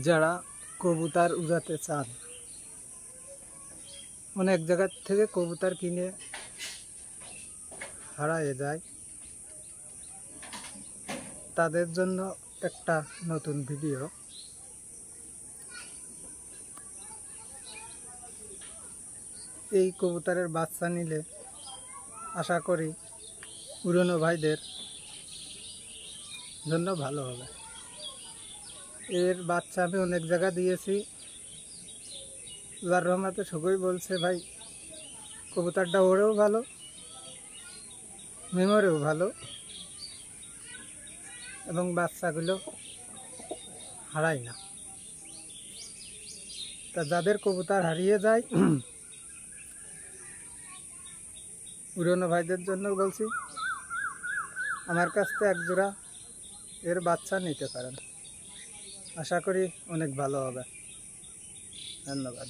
যারা কবুতর উড়াতে চান, অনেক জায়গা থেকে কবুতর কিনে হারায়ে যায়, তাদের জন্য একটা নতুন ভিডিও। এই কবুতরের বাচ্চা নিলে আশা করি পুরনো ভাইদের জন্য ভালো হবে। এর বাচ্চা আমি অনেক জায়গা দিয়েছি, যার রহমতে সবাই বলছে ভাই কবুতরটা ওড়েও ভালো, মেমোরিও ভালো এবং বাচ্চাগুলো হারায় না। তা যাদের কবুতর হারিয়ে যায় পুরনো ভাইদের জন্য বলছি, আমার কাছ থেকে এক জোড়া এর বাচ্চা নিতে পারেন, আশা করি অনেক ভালো হবে। ধন্যবাদ।